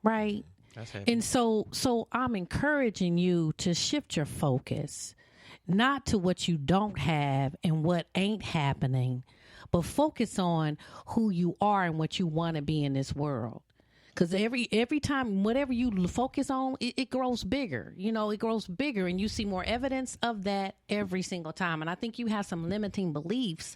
right? And so I'm encouraging you to shift your focus, not to what you don't have and what ain't happening, but focus on who you are and what you want to be in this world. Because every time, whatever you focus on, it grows bigger. It grows bigger, and you see more evidence of that every single time. And I think you have some limiting beliefs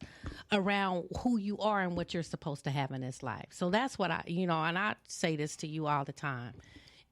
around who you are and what you're supposed to have in this life. So that's what and I say this to you all the time,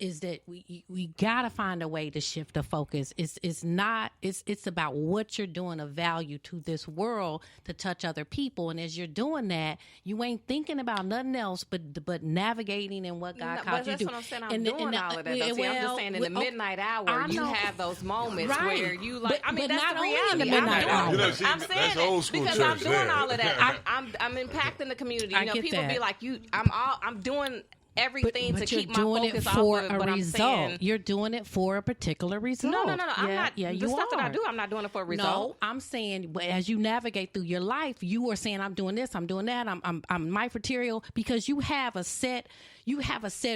is that we gotta find a way to shift the focus. It's about what you're doing of value to this world to touch other people. And as you're doing that, you ain't thinking about nothing else but navigating and what God called you to do. That's what I'm saying. I'm doing all of that. I'm just saying in the midnight hour, you have those moments where you like. But that's not the only reality. in the midnight hour. I'm saying old school because I'm church doing there. all of that. I'm impacting the community. People be like, I'm doing everything to keep my focus off of it, but I'm saying you're doing it for a particular result. No. I'm not. Yeah, the you stuff are. that I do, I'm not doing it for a result. No, I'm saying as you navigate through your life, you are saying, I'm doing this, I'm doing that, I'm my material, because you have a set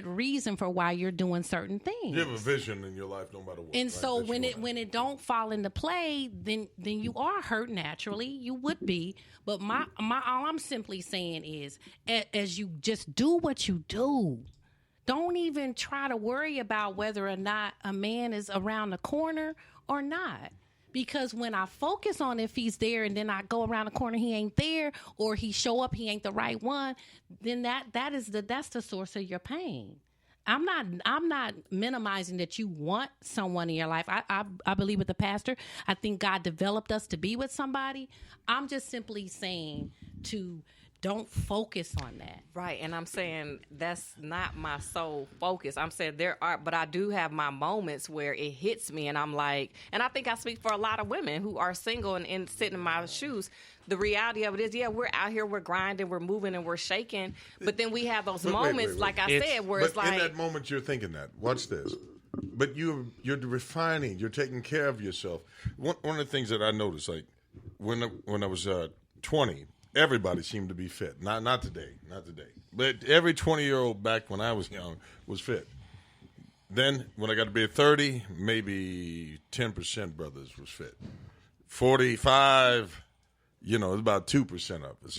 reason for why you're doing certain things. You have a vision in your life, no matter what. And so when it don't fall into play, then you are hurt naturally. You would be. But my all I'm simply saying is, as you just do what you do, don't even try to worry about whether or not a man is around the corner or not. Because when I focus on if he's there and then I go around the corner, he ain't there, or he show up, he ain't the right one, then that's the source of your pain. I'm not minimizing that you want someone in your life. I believe with the pastor. I think God developed us to be with somebody. I'm just simply saying to don't focus on that. Right, and I'm saying that's not my sole focus. I'm saying but I do have my moments where it hits me, and I'm like, and I think I speak for a lot of women who are single and sitting in my shoes. The reality of it is, we're out here, we're grinding, we're moving, and we're shaking, but then we have those moments, wait. Like I said, where it's like... in that moment you're thinking that. Watch this. But you're refining, you're taking care of yourself. One of the things that I noticed, like, when I was 20... everybody seemed to be fit. Not today. But every 20-year-old back when I was young was fit. Then when I got to be 30, maybe 10% brothers was fit. 45, it's about 2% of us,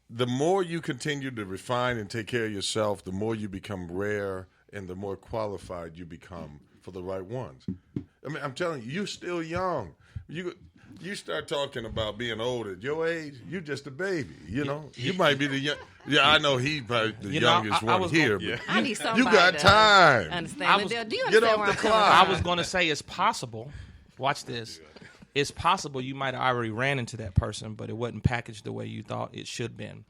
The more you continue to refine and take care of yourself, the more you become rare and the more qualified you become for the right ones. I mean, I'm telling you, you're still young. You start talking about being old at your age, you're just a baby. You might be the young. Yeah, I know he's probably the youngest one here. But I need somebody. You got time. Understand? Do you understand get off where the I'm clock. coming from? I was going to say it's possible. Watch this. It's possible you might have already ran into that person, but it wasn't packaged the way you thought it should have been.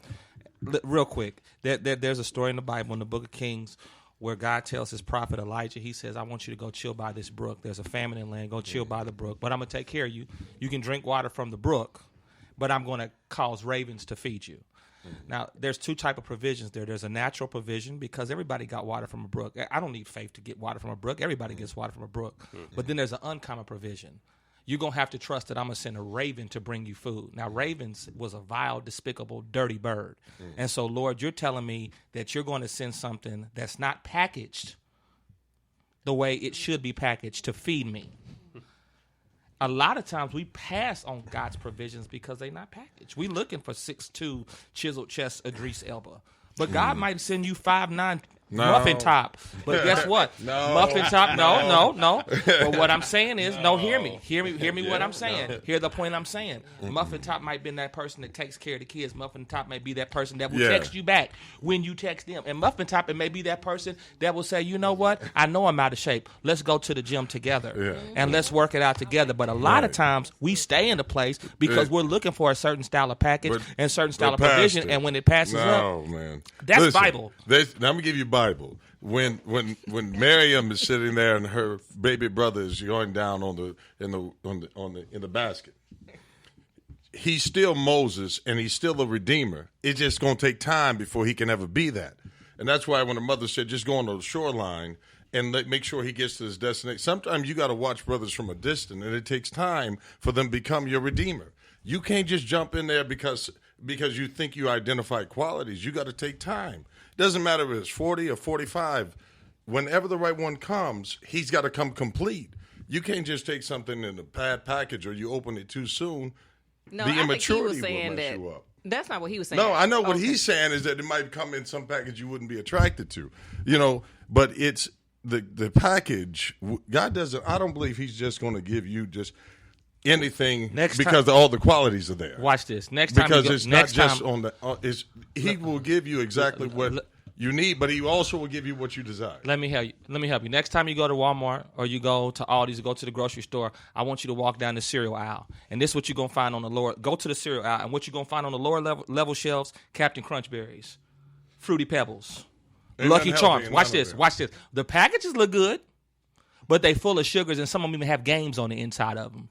Real quick, there's a story in the Bible, in the book of Kings, where God tells his prophet Elijah, he says, I want you to go chill by this brook. There's a famine in land. Go chill by the brook. But I'm going to take care of you. You can drink water from the brook, but I'm going to cause ravens to feed you. Now, there's two type of provisions there. There's a natural provision because everybody got water from a brook. I don't need faith to get water from a brook. Everybody gets water from a brook. But then there's an uncommon provision. You're going to have to trust that I'm going to send a raven to bring you food. Now, ravens was a vile, despicable, dirty bird. And so, Lord, you're telling me that you're going to send something that's not packaged the way it should be packaged to feed me. A lot of times we pass on God's provisions because they're not packaged. We're looking for 6'2", chiseled chest, Idris Elba. But God might send you 5'9", muffin top. But guess what? Muffin top, no. But what I'm saying is, hear me what I'm saying. Hear the point I'm saying. Muffin top might be that person that takes care of the kids. Muffin top may be that person that will text you back when you text them. And muffin top, it may be that person that will say, you know what? I know I'm out of shape. Let's go to the gym together. And let's work it out together. But a lot of times we stay in a place because we're looking for a certain style of package and certain style of provision. And when it passes up, man. That's Bible. I'm gonna give you Bible. When Miriam is sitting there and her baby brother is going down in the basket, he's still Moses and he's still a redeemer. It's just gonna take time before he can ever be that. And that's why when the mother said, just go on the shoreline and make sure he gets to his destination. Sometimes you got to watch brothers from a distance, and it takes time for them to become your redeemer. You can't just jump in there because you think you identify qualities. You got to take time. Doesn't matter if it's 40 or 45. Whenever the right one comes, he's got to come complete. You can't just take something in a bad package or you open it too soon. No, The I think he immaturity was saying will mess that. you up. That's not what he was saying. No, I know what Okay. he's saying is that it might come in some package you wouldn't be attracted to, but it's the package. God doesn't, I don't believe he's just going to give you just anything because all the qualities are there. Watch this. Next time Because you go, it's next not just time, on the, he will give you exactly what you need, but he also will give you what you desire. Let me help you. Next time you go to Walmart or you go to Aldi's or go to the grocery store, I want you to walk down the cereal aisle. And this is what you're going to find on the lower. Go to the cereal aisle, and what you're going to find on the lower level shelves, Captain Crunch Berries, Fruity Pebbles, Ain't Lucky nothing Charms. healthy in Watch none of this. them. Watch this. The packages look good, but they full of sugars, and some of them even have games on the inside of them.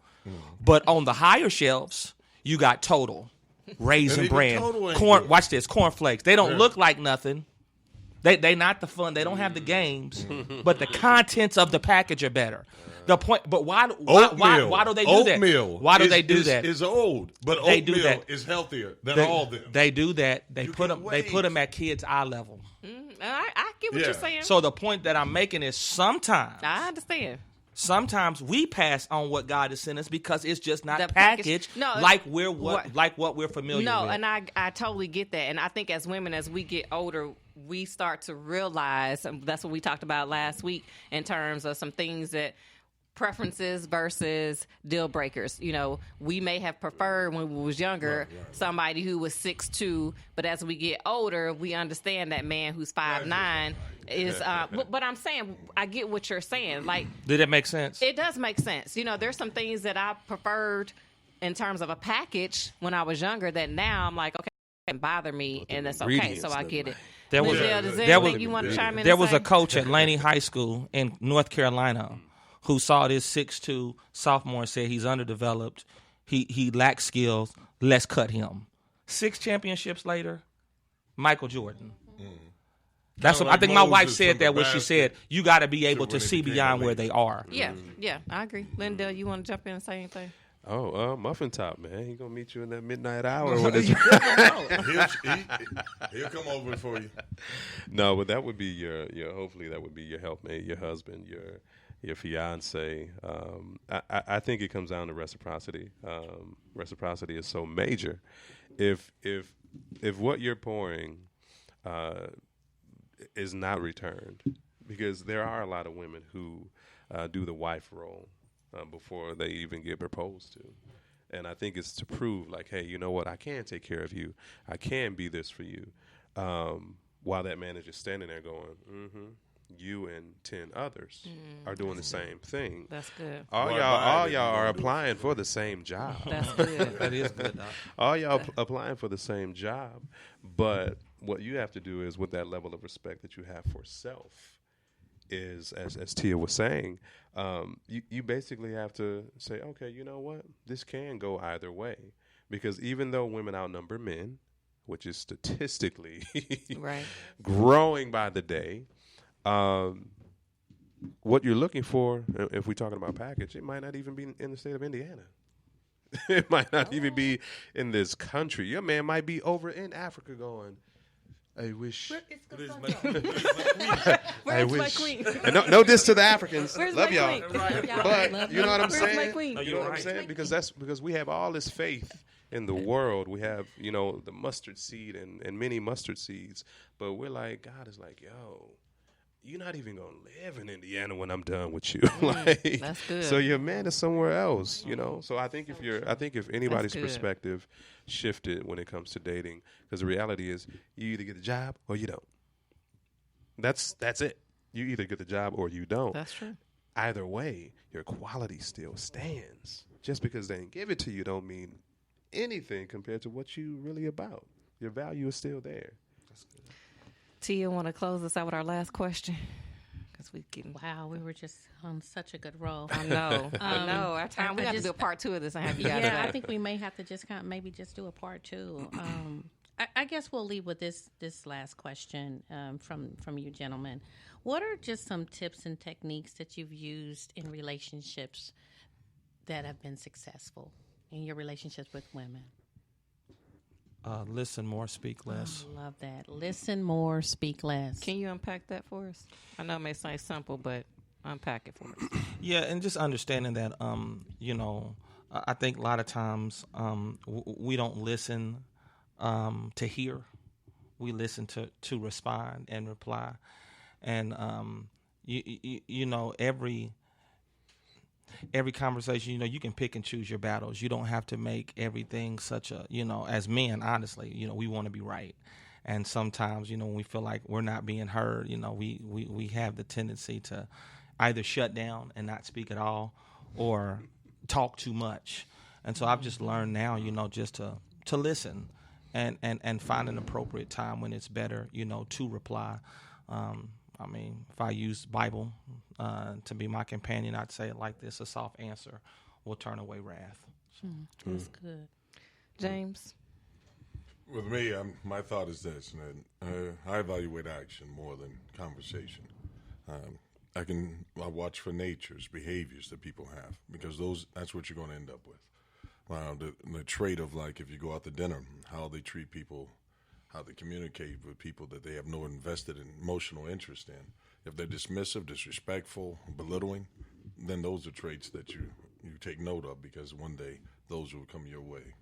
But on the higher shelves, you got Total, Raisin even Bran, Total ain't corn. good. Watch this, cornflakes. They don't Yeah. look like nothing. They not the fun. They don't have the games, but the contents of the package are better. The point, but why do they do that? Oatmeal. Why do they do that? Is old, but They do oatmeal that. is healthier than all of them. They do that. They You put can them. They wait. put them at kids' eye level. I get what Yeah. you're saying. So the point that I'm making is I understand. sometimes we pass on what God has sent us because it's just not The package- packaged No, like what- what we're familiar No, with. and I totally get that. And I think as women, as we get older, we start to realize, and that's what we talked about last week in terms of some things that preferences versus deal breakers. We may have preferred when we was younger somebody who was 6'2", but as we get older, we understand that man who's 5'9" is. But I'm saying, I get what you're saying. Like, Did that make sense? it does make sense. There's some things that I preferred in terms of a package when I was younger that now I'm like, okay, it can bother me, and that's okay. ingredients So I look get it. like. There was Lindell, a- does there was- anything you want to chime in? There and was say? a coach at Laney High School in North Carolina who saw this 6'2" sophomore and said he's underdeveloped. He lacks skills. Let's cut him. 6 championships later, Michael Jordan. That's what Kinda I think. like My wife Moses said from the that when she said, basket "You got to be able when to they see became beyond where elite. they are." Yeah, I agree. Lindell, you want to jump in and say anything? Oh, Muffin Top, man. He going to meet you in that midnight hour. When it's He'll come over for you. No, but that would be your hopefully that would be your helpmate, your husband, your fiance. I think it comes down to reciprocity. Reciprocity is so major. If what you're pouring is not returned, because there are a lot of women who do the wife role before they even get proposed to. And I think it's to prove, like, hey, you know what? I can take care of you. I can be this for you. While that man is just standing there going, you and 10 others are doing the same thing. That's good. All Why y'all buy it if are you don't do it? applying for the same job. That's good. That is good. Doc. All y'all applying for the same job. But what you have to do is, with that level of respect that you have for self, is, as Tia was saying, you basically have to say, okay, you know what? This can go either way. Because even though women outnumber men, which is statistically Right. growing by the day, what you're looking for, if we're talking about package, it might not even be in the state of Indiana. It might not even be in this country. Your man might be over in Africa going, I wish. Where's my wish. queen? And no diss to the Africans. Where's Love my y'all. queen? But Love you know what I'm Where's my saying? queen? You know what I'm saying? Because we have all this faith in the world. We have, the mustard seed and many mustard seeds. But we're like, God is like, yo, you're not even gonna live in Indiana when I'm done with you. Like, that's good. So your man is somewhere else, So I think if anybody's good. perspective shifted when it comes to dating, because the reality is you either get the job or you don't. That's it. You either get the job or you don't. That's true. Either way, your quality still stands. Just because they didn't give it to you don't mean anything compared to what you really about. Your value is still there. Tia, want to close us out with our last question? Because we getting. Wow, we were just on such a good roll. I know. I know. Our time. We I got to just- do a part 2 of this and have you guys Yeah, I back. think we may have to just maybe just do a part 2. I guess we'll leave with this last question from you gentlemen. What are just some tips and techniques that you've used in relationships that have been successful in your relationships with women? listen more, speak less. Love that. Listen more, speak less. Can you unpack that for us? I know it may sound simple, but unpack it for us. Yeah, and just understanding that, I think a lot of times we don't listen to hear. We listen to respond and reply. And, every conversation, you can pick and choose your battles. You don't have to make everything such a, as men, honestly, we want to be right. And sometimes, when we feel like we're not being heard, we have the tendency to either shut down and not speak at all or talk too much. And so I've just learned now, just to listen and find an appropriate time when it's better, to reply. If I use Bible to be my companion, I'd say it like this: a soft answer will turn away wrath. That's good. James? With me, my thought is this: I evaluate action more than conversation. I watch for natures, behaviors that people have, because that's what you're going to end up with. The trait of, like, if you go out to dinner, how they treat people, how they communicate with people that they have no invested in emotional interest in. If they're dismissive, disrespectful, belittling, then those are traits that you take note of, because one day those will come your way.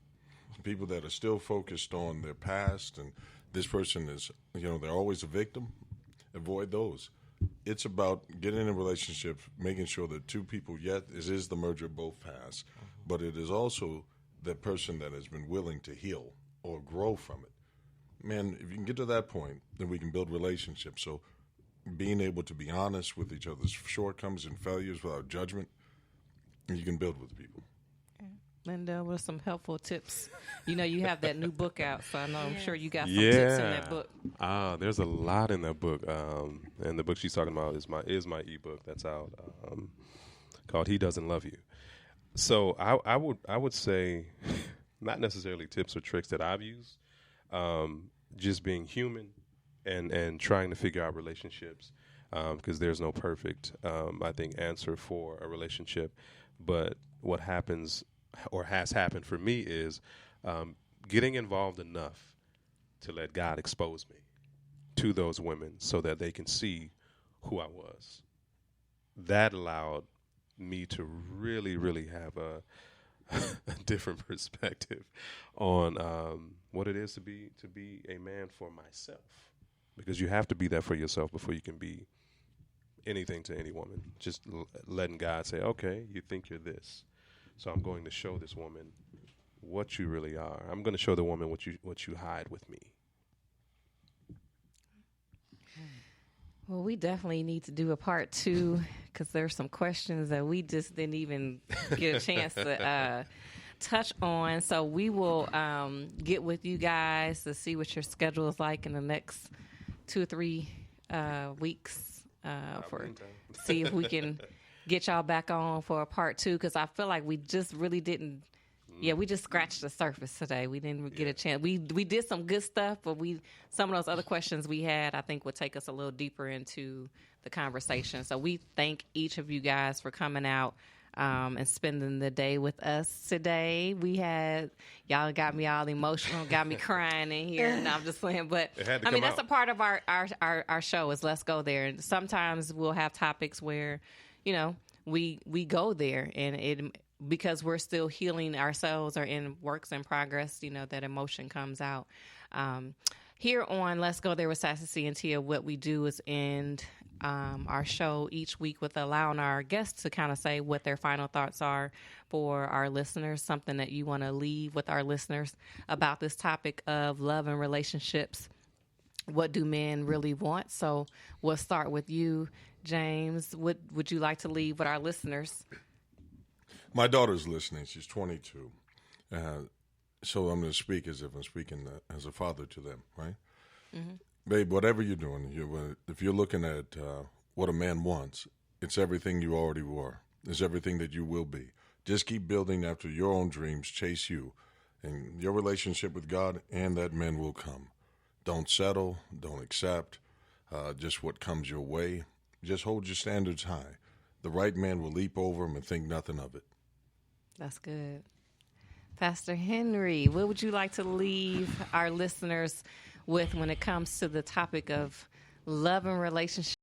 People that are still focused on their past and this person is, they're always a victim, avoid those. It's about getting in a relationship, making sure that two people, it is the merger of both paths, but it is also the person that has been willing to heal or grow from it. Man, if you can get to that point, then we can build relationships. So being able to be honest with each other's shortcomings and failures without judgment, you can build with people. Linda, with some helpful tips. You have that new book out, so I know I'm sure you got some Yeah. tips in that book. There's a lot in that book. And the book she's talking about is my ebook that's out, called "He Doesn't Love You." So I would say, not necessarily tips or tricks that I've used, just being human and trying to figure out relationships, because there's no perfect, I think, answer for a relationship. But what happens or has happened for me is getting involved enough to let God expose me to those women so that they can see who I was. That allowed me to really, really have a different perspective on what it is to be a man for myself. Because you have to be that for yourself before you can be anything to any woman. Just letting God say, okay, you think you're this, so I'm going to show this woman what you really are. I'm going to show the woman what you hide with me. Well, we definitely need to do a part 2, because there's some questions that we just didn't even get a chance to touch on. So we will get with you guys to see what your schedule is like in the next 2 or 3 weeks for see if we can get y'all back on for a part 2, because I feel like we just really didn't. Yeah, we just scratched the surface today. We didn't get a chance. We did some good stuff, but some of those other questions we had, I think, would take us a little deeper into the conversation. So we thank each of you guys for coming out and spending the day with us today. Y'all got me all emotional, got me crying in here. No, I'm just playing. But that's a part of our show is Let's Go There. And sometimes we'll have topics where, we go there, and because we're still healing ourselves or in works in progress, that emotion comes out. Here on Let's Go There with Sassy C and Tia, what we do is end our show each week with allowing our guests to kind of say what their final thoughts are for our listeners, something that you want to leave with our listeners about this topic of love and relationships. What do men really want? So we'll start with you, James. What would you like to leave with our listeners? My daughter's listening. She's 22. So I'm going to speak as if I'm speaking as a father to them, right? Mm-hmm. Babe, whatever you're doing, if you're looking at what a man wants, it's everything you already were. It's everything that you will be. Just keep building after your own dreams, chase you, and your relationship with God, and that man will come. Don't settle. Don't accept just what comes your way. Just hold your standards high. The right man will leap over them and think nothing of it. That's good. Pastor Henry, what would you like to leave our listeners with when it comes to the topic of love and relationship